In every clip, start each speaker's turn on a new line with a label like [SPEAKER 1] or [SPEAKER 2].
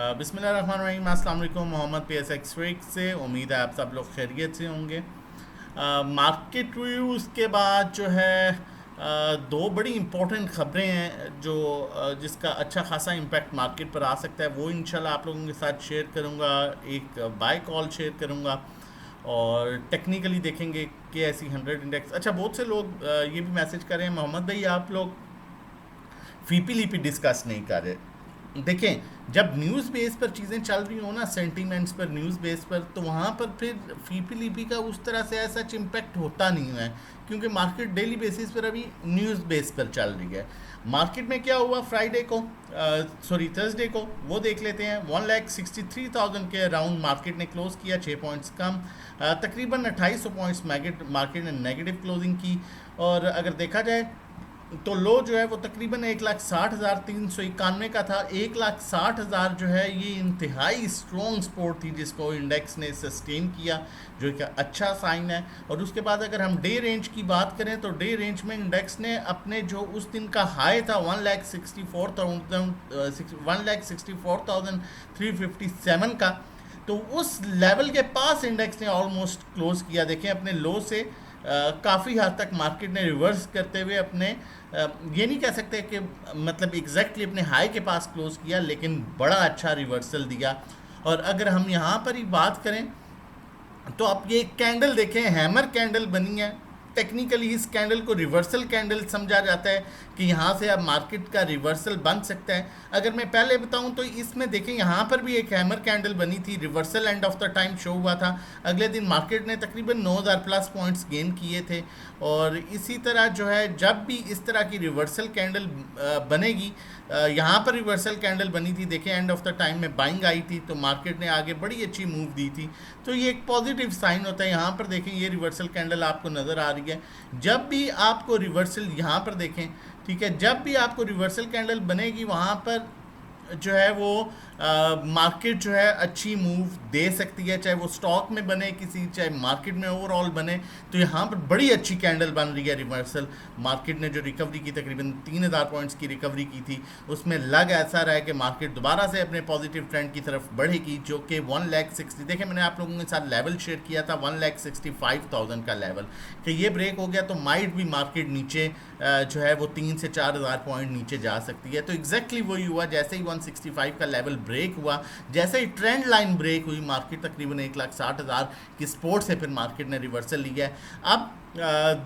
[SPEAKER 1] बिस्मिल्लाहिर्रहमानिर्रहीम। अस्सलाम वालेकुम। मोहम्मद PSX वीक से उम्मीद है आप सब लोग खैरियत से होंगे। मार्केट रिव्यूज़ के बाद जो है दो बड़ी इंपॉर्टेंट ख़बरें हैं जो जिसका अच्छा खासा इम्पैक्ट मार्केट पर आ सकता है, वो इंशाल्लाह आप लोगों के साथ शेयर करूंगा। एक बाय कॉल शेयर करूंगा और टेक्निकली देखेंगे कि KSE 100 इंडेक्स। अच्छा, बहुत से लोग ये भी मैसेज कर रहे हैं, मोहम्मद भाई आप लोग फीपी लीपी डिस्कस नहीं कर रहे। देखें, जब न्यूज़ बेस पर चीज़ें चल रही हो ना, सेंटीमेंट्स पर, न्यूज़ बेस पर, तो वहाँ पर फिर फीपी लीपी का उस तरह से ऐसा इम्पैक्ट होता नहीं है, क्योंकि मार्केट डेली बेसिस पर अभी न्यूज़ बेस पर चल रही है। मार्केट में क्या हुआ फ्राइडे को, थर्सडे को, वो देख लेते हैं। 1,63,000 के अराउंड मार्केट ने क्लोज किया, 6 पॉइंट्स कम। तकरीबन 2800 पॉइंट्स मार्केट ने नेगेटिव क्लोजिंग की। और अगर देखा जाए तो लो जो है वो तकरीबन 1,60,391 का था। 1,60,000 जो है ये इंतहाई स्ट्रॉन्ग सपोर्ट थी जिसको इंडेक्स ने सस्टेन किया, जो एक अच्छा साइन है। और उसके बाद अगर हम डे रेंज की बात करें तो डे रेंज में इंडेक्स ने अपने जो उस दिन का हाई था 1,64,357 का, तो उस लेवल के पास इंडेक्स ने ऑलमोस्ट क्लोज किया। देखें, अपने लो से काफ़ी हद तक मार्केट ने रिवर्स करते हुए अपने ये नहीं कह सकते कि मतलब एग्जैक्टली अपने हाई के पास क्लोज किया, लेकिन बड़ा अच्छा रिवर्सल दिया। और अगर हम यहाँ पर ही बात करें तो आप ये कैंडल देखें, हैमर कैंडल बनी है। टेक्निकली इस कैंडल को रिवर्सल कैंडल समझा जाता है कि यहाँ से अब मार्केट का रिवर्सल बन सकता है। अगर मैं पहले बताऊं तो इसमें देखें, यहाँ पर भी एक हैमर कैंडल बनी थी, reversal end of the time show हुआ था। अगले दिन मार्केट ने तकरीबन 9,000 प्लस पॉइंट्स गेन किए थे। और इसी तरह जो है जब भी इस तरह की रिवर्सल कैंडल बनेगी, यहाँ पर रिवर्सल कैंडल बनी थी, देखें एंड ऑफ द टाइम में बाइंग आई थी तो मार्केट ने आगे बड़ी अच्छी मूव दी थी। तो ये एक पॉजिटिव साइन होता है। यहाँ पर देखें, ये रिवर्सल कैंडल आपको नज़र आ रही है। जब भी आपको रिवर्सल यहाँ पर देखें, ठीक है, जब भी आपको रिवर्सल कैंडल बनेगी वहाँ पर जो है वो मार्केट जो है अच्छी मूव दे सकती है, चाहे वो स्टॉक में बने किसी, चाहे मार्केट में ओवरऑल बने। तो यहाँ पर बड़ी अच्छी कैंडल बन रही है रिवर्सल। मार्केट ने जो रिकवरी की, तकरीबन 3,000 पॉइंट्स की रिकवरी की थी, उसमें लग ऐसा रहा है कि मार्केट दोबारा से अपने पॉजिटिव ट्रेंड की तरफ बढ़ेगी, जो कि 1,60,000, देखें मैंने आप लोगों के साथ लेवल शेयर किया था 1,65,000 का लेवल, कि ये ब्रेक हो गया तो माइट भी मार्केट नीचे जो है वो 3 से 4,000 पॉइंट नीचे जा सकती है। तो एग्जैक्टली वही हुआ, जैसे ही 165 का लेवल ब्रेक हुआ, जैसे ही ट्रेंड लाइन ब्रेक हुई, मार्केट तकरीबन 1,60,000 की सपोर्ट से फिर मार्केट ने रिवर्सल लिया है। अब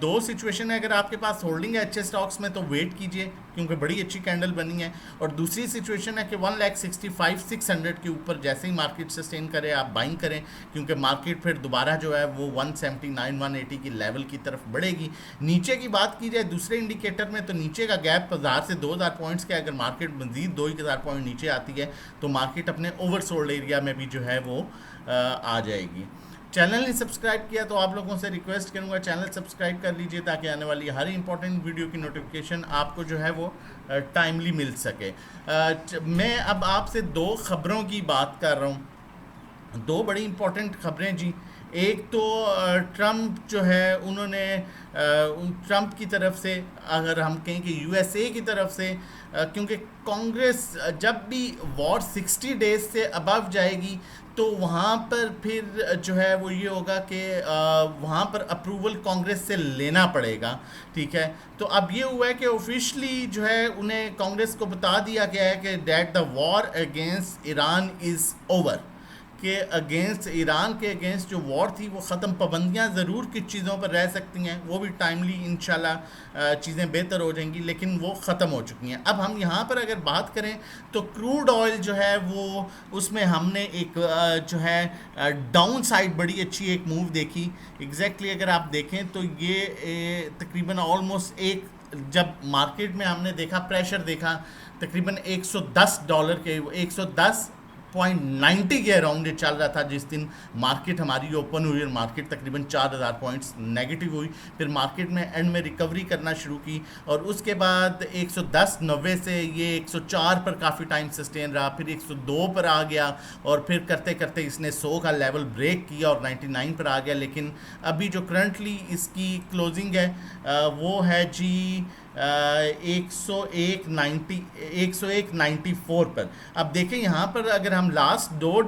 [SPEAKER 1] दो सिचुएशन है, अगर आपके पास होल्डिंग है अच्छे स्टॉक्स में तो वेट कीजिए, क्योंकि बड़ी अच्छी कैंडल बनी है। और दूसरी सिचुएशन है कि 1,65,600 के ऊपर जैसे ही मार्केट सस्टेन करे आप बाइंग करें, क्योंकि मार्केट फिर दोबारा जो है वो 179 180 की लेवल की तरफ बढ़ेगी। नीचे की बात की जाए दूसरे इंडिकेटर में, तो नीचे का गैप 1,000 से 2,000 पॉइंट्स का, अगर मार्केट मजीद 2,000 पॉइंट नीचे आती है तो मार्केट अपने ओवरसोल्ड एरिया में भी जो है वो आ जाएगी। चैनल नहीं सब्सक्राइब किया तो आप लोगों से रिक्वेस्ट करूंगा चैनल सब्सक्राइब कर लीजिए, ताकि आने वाली हर इंपॉर्टेंट वीडियो की नोटिफिकेशन आपको जो है वो टाइमली मिल सके। मैं अब आपसे दो खबरों की बात कर रहा हूँ, दो बड़ी इंपॉर्टेंट खबरें जी। एक तो ट्रम्प जो है उन्होंने ट्रम्प की तरफ से, अगर हम कहें कि USA की तरफ से, क्योंकि कांग्रेस जब भी वॉर 60 डेज से अबव जाएगी तो वहाँ पर फिर जो है वो ये होगा कि वहाँ पर अप्रूवल कांग्रेस से लेना पड़ेगा, ठीक है। तो अब ये हुआ है कि ऑफिशियली जो है उन्हें कांग्रेस को बता दिया गया है कि that the war against Iran is over, के अगेंस्ट ईरान के अगेंस्ट जो वॉर थी वो ख़त्म। पाबंदियाँ ज़रूर कुछ चीज़ों पर रह सकती हैं, वो भी टाइमली इंशाल्लाह चीज़ें बेहतर हो जाएंगी, लेकिन वो ख़त्म हो चुकी हैं। अब हम यहाँ पर अगर बात करें तो क्रूड ऑयल जो है वो, उसमें हमने एक जो है डाउन साइड बड़ी अच्छी एक मूव देखी। एग्जैक्टली अगर आप देखें तो ये तकरीबन ऑलमोस्ट एक, जब मार्केट में हमने देखा प्रेशर देखा तकरीबन $110 के, 110.90 के अराउंड ये चल रहा था जिस दिन मार्केट हमारी ओपन हुई, और मार्केट तकरीबन 4,000 पॉइंट्स नेगेटिव हुई। फिर मार्केट में एंड में रिकवरी करना शुरू की, और उसके बाद 110.90 से ये 104 पर काफ़ी टाइम सस्टेन रहा, फिर 102 पर आ गया, और फिर करते करते इसने 100 का लेवल ब्रेक किया और 99 पर आ गया। लेकिन अभी जो करंटली इसकी क्लोजिंग है वो है जी 101.94 पर। अब देखें यहाँ पर अगर हम लास्ट 2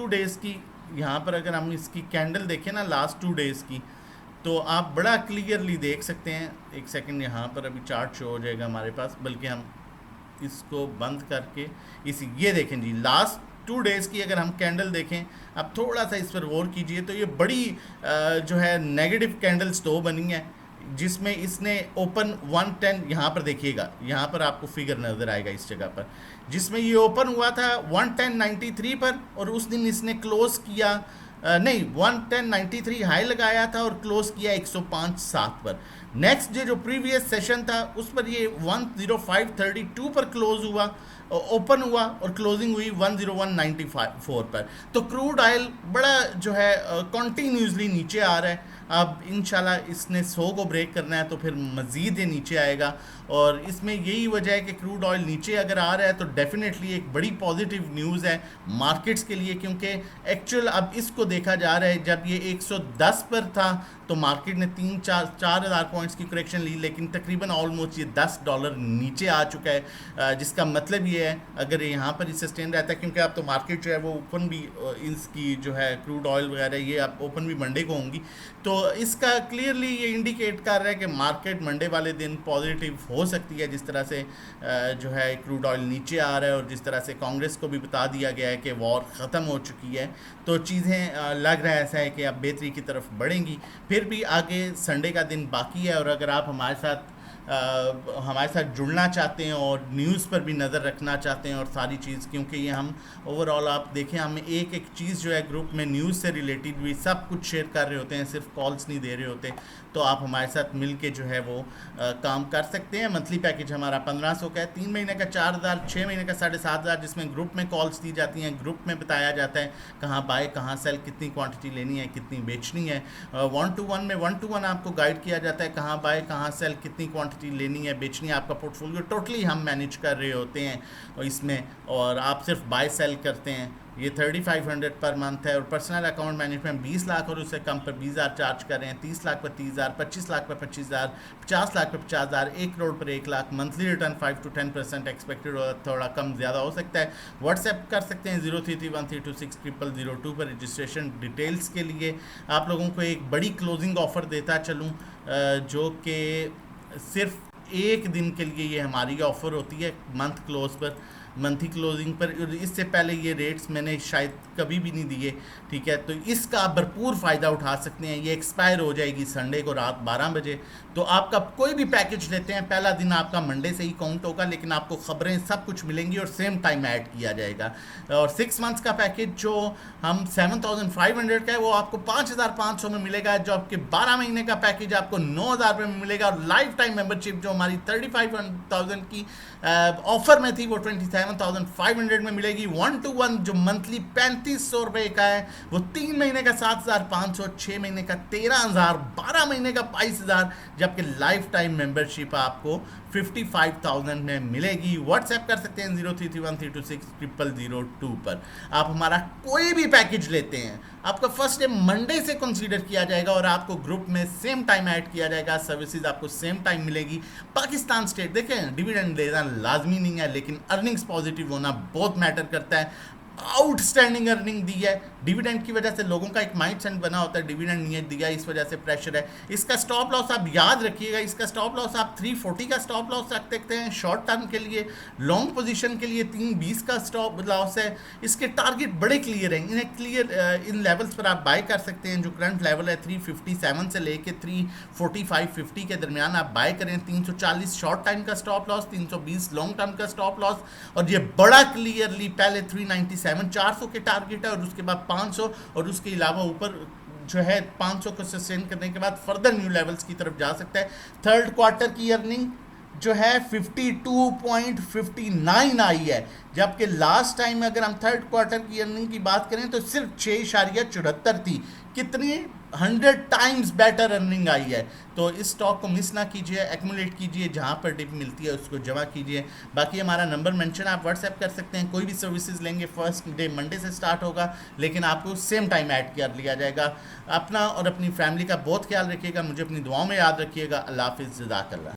[SPEAKER 1] डेज़ की, यहाँ पर अगर हम इसकी कैंडल देखें ना लास्ट 2 डेज़ की, तो आप बड़ा क्लियरली देख सकते हैं। एक सेकंड, यहाँ पर अभी चार्ट शो हो जाएगा हमारे पास, बल्कि हम इसको बंद करके ये देखें जी, लास्ट 2 डेज़ की अगर हम कैंडल देखें, अब थोड़ा सा इस पर गौर कीजिए, तो ये बड़ी जो है नेगेटिव कैंडल्स तो बनी है, जिसमें इसने ओपन 110, यहाँ पर देखिएगा, यहाँ पर आपको फिगर नज़र आएगा इस जगह पर, जिसमें ये ओपन हुआ था 110.93 पर, और उस दिन इसने क्लोज किया नहीं 110.93 हाई लगाया था और क्लोज किया 105.7 पर। नेक्स्ट डे जो प्रीवियस सेशन था उस पर ये 105.32 पर क्लोज हुआ, ओपन हुआ, और क्लोजिंग हुई 101.94 पर। तो क्रूड ऑयल बड़ा जो है कॉन्टीन्यूसली नीचे आ रहा है। अब इंशाल्लाह इसने 100 को ब्रेक करना है तो फिर मज़ीद ये नीचे आएगा, और इसमें यही वजह है कि क्रूड ऑयल नीचे अगर आ रहा है तो डेफिनेटली एक बड़ी पॉजिटिव न्यूज़ है मार्केट्स के लिए, क्योंकि एक्चुअल अब इसको देखा जा रहा है, जब ये 110 पर था तो मार्केट ने 3-4 हज़ार पॉइंट्स की करेक्शन ली, लेकिन तकरीबन ऑलमोस्ट ये $10 नीचे आ चुका है, जिसका मतलब ये है अगर यहाँ पर ही सस्टेन रहता है, क्योंकि अब तो मार्केट जो है वो ओपन भी इसकी जो है क्रूड ऑयल वगैरह ये अब ओपन भी मंडे को होंगी, तो इसका क्लियरली ये इंडिकेट कर रहा है कि मार्केट मंडे वाले दिन पॉजिटिव हो सकती है, जिस तरह से जो है क्रूड ऑयल नीचे आ रहा है, और जिस तरह से कांग्रेस को भी बता दिया गया है कि वॉर ख़त्म हो चुकी है, तो चीज़ें लग रहा है ऐसा है कि अब बेहतरी की तरफ बढ़ेंगी। फिर भी आगे संडे का दिन बाकी है, और अगर आप हमारे साथ जुड़ना चाहते हैं और न्यूज़ पर भी नज़र रखना चाहते हैं और सारी चीज़, क्योंकि ये हम ओवरऑल आप देखें हम एक एक चीज़ जो है ग्रुप में न्यूज़ से रिलेटेड भी सब कुछ शेयर कर रहे होते हैं, सिर्फ कॉल्स नहीं दे रहे होते, तो आप हमारे साथ मिल के जो है वो काम कर सकते हैं। मंथली पैकेज हमारा 1500 का है, 3 महीने का 4000, 6 महीने का 7500, जिसमें ग्रुप में कॉल्स दी जाती हैं, ग्रुप में बताया जाता है कहाँ बाय कहाँ सेल, कितनी क्वांटिटी लेनी है, कितनी बेचनी है। 1-to-1 में 1-to-1 आपको गाइड किया जाता है कहाँ बाय कहाँ सेल, कितनी क्वांटिटी लेनी है, बेचनी है, आपका पोर्टफोलियो टोटली हम मैनेज कर रहे होते हैं इसमें, और आप सिर्फ बाय सेल करते हैं। ये 3500 पर मंथ है, और पर्सनल अकाउंट मैनेजमेंट 20 लाख और उससे कम पर 20,000 चार्ज कर रहे हैं, 30 लाख पर 30,000, 25 लाख पर 25,000, 50 लाख पर 50,000, 1 करोड़ पर 1 lakh. Monthly return 5 to 10% expected, थोड़ा कम ज़्यादा हो सकता है। व्हाट्सएप कर सकते हैं 0331326002 पर रजिस्ट्रेशन डिटेल्स के लिए। आप लोगों को एक बड़ी क्लोजिंग ऑफ़र देता चलूँ, जो कि सिर्फ एक दिन के लिए ये हमारी ऑफ़र होती है मंथ क्लोज पर, मंथली क्लोजिंग पर। इससे पहले ये रेट्स मैंने शायद कभी भी नहीं दिए, ठीक है, तो इसका आप भरपूर फ़ायदा उठा सकते हैं। ये एक्सपायर हो जाएगी संडे को रात 12 बजे, तो आपका कोई भी पैकेज लेते हैं पहला दिन आपका मंडे से ही काउंट होगा, लेकिन आपको ख़बरें सब कुछ मिलेंगी और सेम टाइम ऐड किया जाएगा। और 6 मंथ्स का पैकेज जो हम 7500 का है वो आपको 5500 में मिलेगा, जो आपके 12 महीने का पैकेज आपको 9000 में मिलेगा, और लाइफ टाइम मेंबरशिप जो हमारी 35,000 की ऑफर में थी वो 27,500 में मिलेगी। 1-to-1 जो मंथली 3500 रुपये का है वो 3 महीने का 7,500, 6 महीने का 13,000, 12 महीने का 22,000, जबकि लाइफ टाइम मेंबरशिप आपको 55,000 में मिलेगी। व्हाट्सएप कर सकते हैं 0331326002 पर। आप हमारा कोई भी पैकेज लेते हैं आपका फर्स्ट डे मंडे से कंसीडर किया जाएगा, और आपको ग्रुप में सेम टाइम ऐड किया जाएगा, सर्विसेज आपको सेम टाइम मिलेगी। पाकिस्तान स्टेट देखें, डिविडेंड देना लाजमी नहीं है, लेकिन अर्निंग्स पॉजिटिव होना बहुत मैटर करता है। आउटस्टैंडिंग अर्निंग दी है, डिविडेंड की वजह से लोगों का एक माइंडसेट बना होता है, डिविडेंड नहीं दिया इस वजह से प्रेशर है। इसका स्टॉप लॉस आप याद रखिएगा, इसका स्टॉप लॉस आप 340 का स्टॉप लॉस रख सकते हैं शॉर्ट टर्म के लिए। लॉन्ग पोजीशन के लिए 320 का स्टॉप लॉस है। इसके टारगेट बड़े क्लियर हैं, इन्हें क्लियर इन लेवल्स पर आप बाय कर सकते हैं। जो करंट लेवल है 357 से लेके 345-50 के दरमियान आप बाय करें। 340 शॉर्ट टाइम का स्टॉप लॉस, 320 लॉन्ग टर्म का स्टॉप लॉस, और ये बड़ा क्लियरली पहले 397 400 के टारगेट है, और उसके बाद 500, और उसके अलावा ऊपर जो है 500 को सस्टेन करने के बाद फर्दर न्यू लेवल्स की तरफ जा सकता है। थर्ड क्वार्टर की अर्निंग जो है 52.59 आई है, जबकि लास्ट टाइम अगर हम थर्ड क्वार्टर की अर्निंग की बात करें तो सिर्फ 6.74 थी। कितनी 100 टाइम्स बेटर अर्निंग आई है। तो इस स्टॉक को मिस ना कीजिए, एक्यूमुलेट कीजिए, जहाँ पर डिप मिलती है उसको जमा कीजिए। बाकी हमारा नंबर मेंशन आप व्हाट्सएप कर सकते हैं। कोई भी सर्विसेज लेंगे फर्स्ट डे मंडे से स्टार्ट होगा, लेकिन आपको सेम टाइम ऐड कर लिया जाएगा। अपना और अपनी फैमिली का बहुत ख्याल रखिएगा, मुझे अपनी दुआओं में याद रखिएगा। अल्लाह हाफिज़, जज़ाकल्लाह।